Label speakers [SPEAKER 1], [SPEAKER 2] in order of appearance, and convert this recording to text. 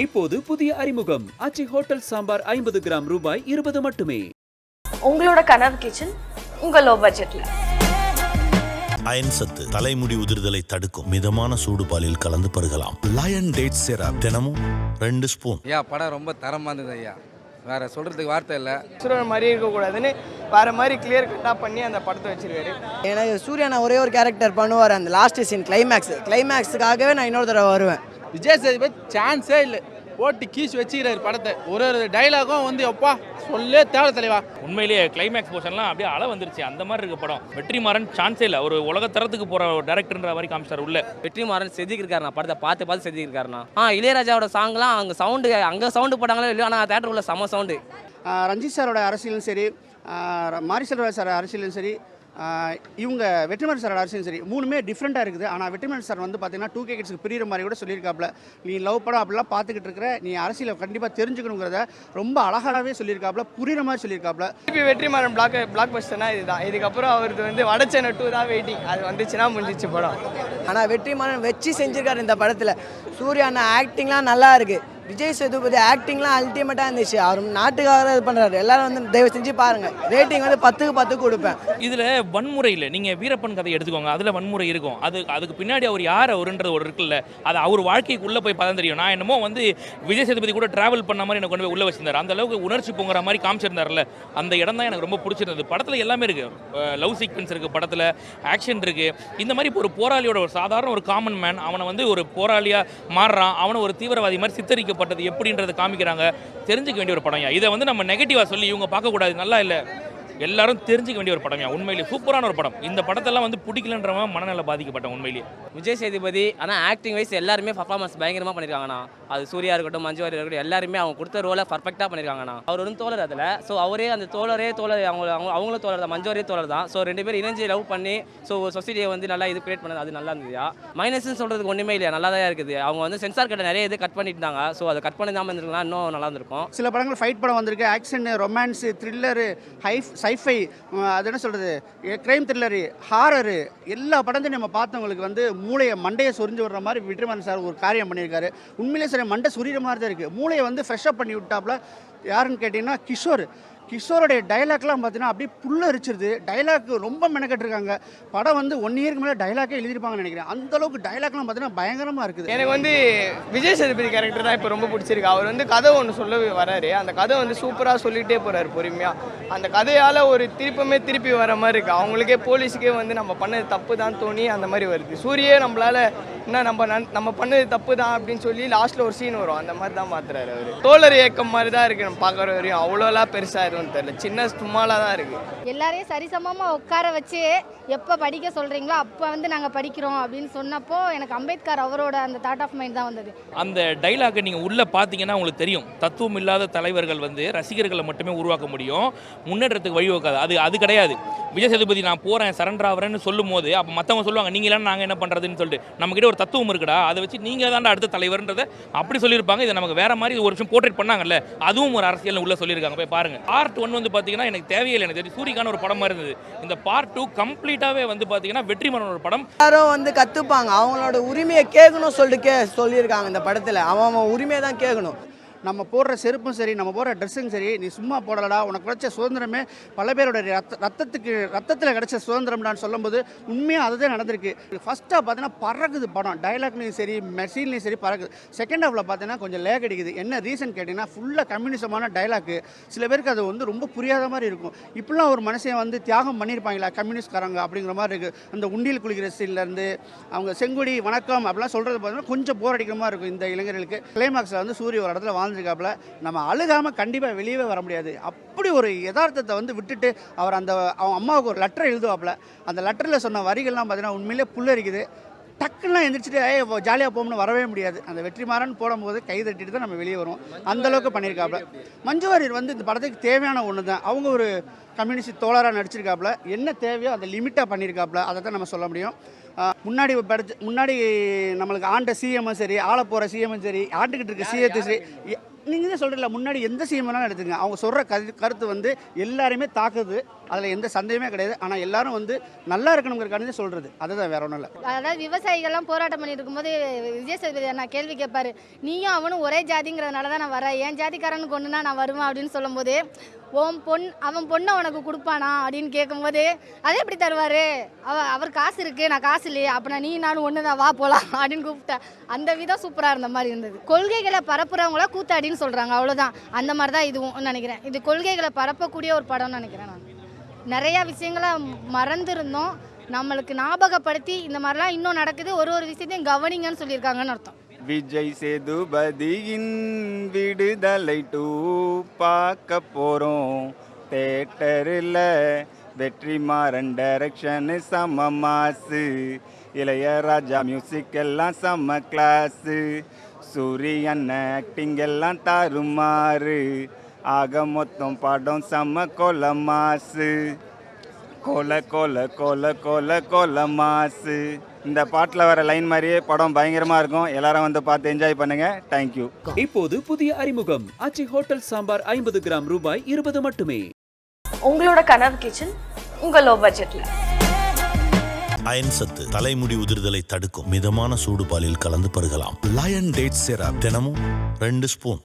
[SPEAKER 1] இப்போது புதிய அறிமுகம் ஆச்சி ஹோட்டல் சாம்பார் 50 கிராம் ரூபாய் 20 மட்டுமே.
[SPEAKER 2] உங்களோட கனவு கிச்சன் உங்க லோ பட்ஜெட்ல.
[SPEAKER 3] அயன் சத்து தலைமுடி உதிர்தலை தடுக்கும். மிதமான சூடு பாலில் கலந்து பருகலாம். லயன் டேட் சிரப் தினமும் 2 ஸ்பூன்.
[SPEAKER 4] ஐயா படம் ரொம்ப தரமாக இருந்தது ஐயா, வேற சொல்றதுக்கு வார்த்தை இல்லை.
[SPEAKER 5] சூரியன் மாதிரி இருக்கக்கூடாதுன்னு வேற மாதிரி கிளியர் கட்டாக பண்ணி அந்த படத்தை வச்சிருக்காரு.
[SPEAKER 6] எனக்கு சூர்யா ஒரே ஒரு கேரக்டர் பண்ணுவார், அந்த லாஸ்ட் சீன் கிளைமேக்ஸுக்காகவே நான் இன்னொரு தடவை வருவேன்.
[SPEAKER 7] விஜய் சேதுபதி சான்ஸே இல்லை, போட்டு கீஸ் வச்சுக்கிறாரு படத்தை. ஒரு டைலாகும் வந்து எப்பா சொல்லே தேவை தலைவா.
[SPEAKER 8] உண்மையிலேயே கிளைமேக்ஸ் போர்ஷன்லாம் அப்படியே அள வந்துருச்சு, அந்த மாதிரி இருக்கு படம். வெற்றிமாறன் சான்ஸே இல்லை, ஒரு உலகத்தரத்துக்கு போற டேரக்டர்ன்ற மாதிரி காமிச்சார் உள்ள.
[SPEAKER 9] வெற்றிமாறன் செஞ்சுக்கிருக்காருண்ணா, படத்தை பார்த்து செஞ்சுக்கிருக்காருண்ணா. இளையராஜாவோட சாங்லாம் அங்கே சவுண்டு போட்டாங்களோ இல்லையோ, ஆனால் தேட்டர் உள்ள செம சவுண்டு.
[SPEAKER 10] ரஞ்சித் சாரோட அரசியலும் சரி, மாரி செல்வராஜ் சார் அரசியலும் சரி, இவங்க வெற்றிமாறன் சாரோட அரசியலும் சரி, மூணுமே டிஃப்ரெண்ட்டாக இருக்குது. ஆனால் வெற்றிமாறன் சார் வந்து பார்த்தீங்கன்னா 2K கிட்ஸ்க்கு பிரிகிற மாதிரி கூட சொல்லியிருக்காப்புல. நீ லவ் படம் அப்படிலாம் பார்த்துக்கிட்டு இருக்கிற, நீ அரசியலை கண்டிப்பாக தெரிஞ்சுக்கணுங்கிறத ரொம்ப அழகாகவே சொல்லியிருக்காப்புல, புரிகிற மாதிரி சொல்லியிருக்காப்புல.
[SPEAKER 5] இப்போ வெற்றிமாறன் பிளாக் பஸ்டர்னா இதுதான். இதுக்கப்புறம் அவருக்கு வந்து வடச்சென்னை 2 தான் வெயிட்டிங். அது வந்துச்சுன்னா முடிஞ்சிச்சு படம்.
[SPEAKER 6] ஆனால் வெற்றிமாறன் வச்சு செஞ்சிருக்காரு இந்த படத்தில். சூர்யா ஆக்டிங்லாம் நல்லா இருக்குது. விஜய் சேதுபதி ஆக்டிங்லாம் அல்டிமேட்டாக இருந்துச்சு. அவர் நாட்டுக்காக இது பண்ணுறாரு. எல்லாரும் வந்து தயவு செஞ்சு பாருங்கள். ரேட்டிங் வந்து 10க்கு 10 கொடுப்பேன்.
[SPEAKER 8] இதில் வன்முறை இல்லை, நீங்கள் வீரப்பன் கதை எடுத்துக்கோங்க, அதில் வன்முறை இருக்கும். அதுக்கு பின்னாடி அவர் யார் அவருன்றது ஒரு இருக்குல்ல, அது அவர் வாழ்க்கைக்குள்ளே போய் பதம் தெரியும். நான் என்னமோ வந்து விஜய் சேதுபதி கூட ட்ராவல் பண்ண மாதிரி எனக்கு கொண்டு போய் உள்ளே வச்சிருந்தார். அந்த அளவுக்கு உணர்ச்சி பொங்குற மாதிரி காமிச்சிருந்தார்ல, அந்த இடம் தான் எனக்கு ரொம்ப பிடிச்சிருந்தது. படத்தில் எல்லாமே இருக்குது, லவ் சீக்வன்ஸ் இருக்குது, படத்தில் ஆக்ஷன் இருக்குது. இந்த மாதிரி ஒரு போராளியோட ஒரு சாதாரண ஒரு காமன் மேன், அவனை வந்து ஒரு போராளியாக மாறுறான், அவனை ஒரு தீவிரவாதி மாதிரி சித்தரிக்க பட்டது எப்படின்றத காமிக்கிறாங்க. தெரிஞ்சுக்க வேண்டிய ஒரு படம். இதை வந்து நம்ம நெகட்டிவா சொல்லி இவங்க பார்க்கக்கூடாது, நல்லா இல்லை, எல்லாரும் தெரிஞ்சுக்க வேண்டிய ஒரு படம். உண்மையிலேயே சூப்பரான ஒரு படம். இந்த படத்தெல்லாம் வந்து பிடிக்கலன்றவன் மனநல பாதிக்கப்பட்டவன் உண்மையிலேயே.
[SPEAKER 9] விஜய் சேதுபதி ஆனால் ஆக்டிங் வைஸ் எல்லாருமே பர்ஃபார்மன்ஸ் பயங்கரமாக பண்ணியிருக்காங்கண்ணா. அது சூர்யா இருக்கட்டும், மஞ்சு வாரியர் இருக்கட்டும், எல்லாருமே அவங்க கொடுத்த ரோலை பர்ஃபெக்டாக பண்ணியிருக்காங்கண்ணா. அவர் ஒரு தோழர் அதில். ஸோ அவரே அந்த தோழரே அவங்களும் தோழர் தான், மஞ்சு வாரியர் தோழர் தான். ஸோ 2 பேர் இணைஞ்சு லவ் பண்ணி ஸோ ஒரு சொசைட்டியை வந்து நல்லா இது கிரியேட் பண்ணது, அது நல்லா இருந்ததுயா. மைனஸ்ன்னு சொல்கிறதுக்கு ஒன்றுமே இல்லையா, நல்லா தான் இருக்குது. அவங்க வந்து சென்சார் கட்ட நிறைய இது கட் பண்ணிட்டு இருந்தாங்க. ஸோ அதை கட் பண்ணி தான் இருந்திருக்கலாம், இன்னும் நல்லா இருந்திருக்கும்.
[SPEAKER 10] சில படங்கள் ஃபைட் படம் வந்திருக்கு, ஆக்ஷன், ரொமான்ஸு, த்ரில்லரு, சைஃபை, அது என்ன சொல்கிறது, கிரைம் த்ரில்லரு, ஹாரரு, எல்லா படத்தையும் நம்ம பார்த்தவங்களுக்கு வந்து மண்டையை சொரிஞ்சு விடுற மாதிரி வெற்றிமாறன் சார் ஒரு காரியம் பண்ணியிருக்காரு. உண்மையிலே சரி மண்டை சொரிகிற மாதிரி தான் இருக்குது. மூளையை வந்து ஃப்ரெஷ்அப் பண்ணி விட்டாப்புல. யாருன்னு கேட்டிங்கன்னா கிஷோருடைய டைலாக்லாம் பார்த்தீங்கன்னா அப்படியே புல்ல அரிச்சிருது. டைலாக் ரொம்ப மெனக்கட்டிருக்காங்க. படம் வந்து 1 இயருக்கு மேலே டைலாக்கே எழுதியிருப்பாங்கன்னு நினைக்கிறேன். அந்தளவுக்கு டைலாக்லாம் பார்த்தீங்கன்னா பயங்கரமாக இருக்குது.
[SPEAKER 5] எனக்கு வந்து விஜய் சேதுபதி கேரக்டர் தான் இப்போ ரொம்ப பிடிச்சிருக்கு. அவர் வந்து கதை ஒன்று சொல்ல வராரு, அந்த கதை வந்து சூப்பராக சொல்லிகிட்டே போகிறாரு பொறுமையாக. அந்த கதையால் ஒரு திருப்பி வர மாதிரி இருக்குது. அவங்களுக்கே போலீஸுக்கே வந்து நம்ம பண்ணது தப்பு தான் தோணி அந்த மாதிரி வருது. சூரியே நம்மளால் என்ன நம்ம பண்ணது தப்பு தான் அப்படின்னு சொல்லி லாஸ்ட்டில் ஒரு சீன் வரும், அந்த மாதிரி தான் மாற்றுறாரு அவர். தோழர் இயக்கம் மாதிரி தான் இருக்குது. நம்ம பார்க்குற வரையும் அவ்வளோலாம் பெருசாக இருக்குன்னு தெரியல, சின்ன சும்மாலாக தான் இருக்குது.
[SPEAKER 11] எல்லாரையும் சரிசமமாக உட்கார வச்சு எப்போ படிக்க சொல்கிறீங்களோ அப்போ வந்து நாங்கள் படிக்கிறோம் அப்படின்னு சொன்னப்போ எனக்கு அம்பேத்கர் அவரோட அந்த தாட் ஆஃப் மைண்ட் தான் வந்தது.
[SPEAKER 8] அந்த டைலாக்கை நீங்கள் உள்ளே பார்த்தீங்கன்னா உங்களுக்கு தெரியும், தத்துவம் இல்லாத தலைவர்கள் வந்து ரசிகர்களை மட்டுமே உருவாக்க முடியும், முன்னேற்றத்துக்கு வழிவகுக்காது. அது கிடையாது. விஜய் சேதுபதி நான் போகிறேன் சரண்டர் ஆகிறேன்னு சொல்லும் போது அப்போ மற்றவங்க சொல்லுவாங்க நீங்களாம் நாங்கள் என்ன பண்ணுறதுன்னு சொல்லிட்டு, நம்மக்கிட்ட ஒரு தத்துவம் இருக்குடா, அதை வச்சு நீங்கள் தான் அடுத்த தலைவர்ன்றதை அப்படி சொல்லியிருப்பாங்க. இதை நமக்கு வேற மாதிரி ஒரு விஷயம் போர்ட்ரேட் பண்ணாங்கல்ல, அதுவும் ஒரு அரசியல் உள்ள சொல்லியிருக்காங்க. போய் பாருங்க. பார்ட் 1 வந்து பார்த்தீங்கன்னா எனக்கு தேவையில்லை, எனக்கு தெரியும் சூரிக்கான ஒரு படம் மாதிரி இருந்தது. இந்த பார்ட் 2 கம்ப்ளீட்டாகவே வந்து பார்த்தீங்கன்னா வெற்றிமாறன் ஒரு படம்.
[SPEAKER 6] எல்லாரும் வந்து கற்றுப்பாங்க, அவங்களோட உரிமையை கேட்கணும் சொல்லிட்டு சொல்லியிருக்காங்க இந்த படத்தில். அவன் உரிமையை தான் கேட்கணும்.
[SPEAKER 10] நம்ம போடுற செருப்பும் சரி, நம்ம போடுற ட்ரெஸ்ஸும் சரி, நீ சும்மா போடலடா, உனக்கு கிடைச்ச சுதந்திரமே பல பேரோட ரத்தத்தில் கிடைச்ச சுதந்திரம்டான்னு சொல்லும்போது உண்மையாக அதுதான் நடந்திருக்கு. ஃபஸ்ட்டாக பார்த்தீங்கன்னா பறக்குது படம், டைலாக்லையும் சரி மெசீன்லையும் சரி பறக்குது. செகண்ட் ஹாஃபில் பார்த்தீங்கன்னா கொஞ்சம் லேக் அடிக்குது. என்ன ரீசன் கேட்டிங்கன்னா ஃபுல்லாக கம்யூனிசமான டைலாக்கு. சில பேருக்கு அது வந்து ரொம்ப புரியாத மாதிரி இருக்கும். இப்படிலாம் ஒரு மனுஷன் வந்து தியாகம் பண்ணியிருப்பாங்களா கம்யூனிஸ்ட்காரங்க அப்படிங்கிற மாதிரி இருக்குது. அந்த உண்டியில் குளிக்கிற சீன்லேருந்து அவங்க செங்கொடி வணக்கம் அப்படிலாம் சொல்கிறது பார்த்தீங்கன்னா கொஞ்சம் போர் அடிக்கிற மாதிரி இருக்கும் இந்த இளைஞர்களுக்கு. கிளைமாக்ஸில் வந்து சூரிய ஒரு இடத்துல இருக்காப்புல, நம்ம அழுகாமல் கண்டிப்பாக வெளியவே வர முடியாது. அப்படி ஒரு யதார்த்தத்தை வந்து விட்டுட்டு அவர் அவன் அம்மாவுக்கு ஒரு லெட்டர் எழுதுவாப்புல. அந்த லெட்டரில் சொன்ன வரிகள்லாம் பார்த்தீங்கன்னா உண்மையிலே புல்லரிக்குது. டக்குலாம் எந்திரிச்சிட்டு ஜாலியாக போகணும்னு வரவே முடியாது. அந்த வெற்றிமாறன் போடும்போது கை தட்டிட்டு தான் நம்ம வெளியே வரும். அந்தளவுக்கு பண்ணியிருக்காப்புல. மஞ்சு வாரியர் வந்து இந்த படத்துக்கு தேவையான ஒன்று தான். அவங்க ஒரு கம்யூனிஸ்ட் தோழராக நடிச்சிருக்காப்புல. என்ன தேவையோ அதை லிமிட்டாக பண்ணியிருக்காப்புல, அதை தான் நம்ம சொல்ல முடியும். முன்னாடி நம்மளுக்கு ஆண்ட சிஎம்மும் சரி, ஆள போகிற சிஎம்மும் சரி, ஆண்டுக்கிட்டு இருக்க சிஎத்தும் சரி, நீங்கள் தான் சொல்கிறீங்களா, முன்னாடி எந்த சீன் வேணாலும் எடுத்துங்க, அவங்க சொல்கிற கருத்து வந்து எல்லாருமே தாக்குது, அதில் எந்த சந்தேகமே கிடையாது. ஆனால் எல்லாரும் வந்து நல்லா இருக்கணுங்கிறக்காண்டி சொல்கிறது, அதுதான் வேற ஒன்றும் இல்லை.
[SPEAKER 11] அதாவது விவசாயிகள்லாம் போராட்டம் பண்ணிட்டு இருக்கும்போது விஜய் சேதுபதி நான் கேள்வி கேட்பாரு, நீயும் அவனும் ஒரே ஜாதிங்கிறதுனால தான் நான் வரேன், என் ஜாதிக்காரனுக்கு ஒன்றுனா நான் வருவேன் அப்படின்னு சொல்லும்போது, அவன் பொண்ணை உனக்கு கொடுப்பானா அப்படின்னு கேட்கும்போது, அதே எப்படி தருவார், அவர் காசு இருக்குது நான் காசு இல்லையே, அப்படின்னா நீ நானும் ஒன்று தான் வா போகலாம் அப்படின்னு கூப்பிட்டேன். அந்த விதம் சூப்பராக இருந்த மாதிரி இருந்தது. கொள்கைகளை பரப்புறவங்கள கூத்தாடின்னு சொல்கிறாங்க, அவ்வளோதான். அந்த மாதிரி தான் இதுவும் நினைக்கிறேன். இது கொள்கைகளை பரப்பக்கூடிய ஒரு படம்னு நினைக்கிறேன். நான் நிறையா விஷயங்களை மறந்துருந்தோம், நம்மளுக்கு ஞாபகப்படுத்தி இந்த மாதிரிலாம் இன்னும் நடக்குது, ஒரு விஷயத்தையும் கவனிங்கன்னு சொல்லியிருக்காங்கன்னு அர்த்தம்.
[SPEAKER 12] விஜய் சேதுபதியின் விடுதலை 2 பார்க்க போகிறோம் தேட்டரில். வெற்றிமாறன் டைரக்ஷனு செம்ம மாசு, இளையராஜா மியூசிக் எல்லாம் செம்ம கிளாஸு, சூரியன் ஆக்டிங் எல்லாம் தாறுமாறு, ஆக மொத்தம் படம் செம்ம கொல மாசு, கொல கொல கொல கொல கொல மாசு. இந்த பாட்டில் வர லைன் மாதிரியே படம் பயங்கரமாக இருக்கும். எல்லாரும் வந்து பார்த்து என்ஜாய் பண்ணுங்க. தேங்க்யூ.
[SPEAKER 1] இப்போது புதிய அறிமுகம் ஆச்சி ஹோட்டல் சாம்பார் 50 கிராம் ரூபாய் 20 மட்டுமே.
[SPEAKER 2] உங்களோட கனவு கிச்சன் உங்க லோ பட்ஜெட்ல.
[SPEAKER 3] அயன் சத்து தலைமுடி உதிர்தலை தடுக்கும். மிதமான சூடு பாலில் கலந்து பருகலாம். லயன் டேட் சிரப் தினமும் 2 ஸ்பூன்.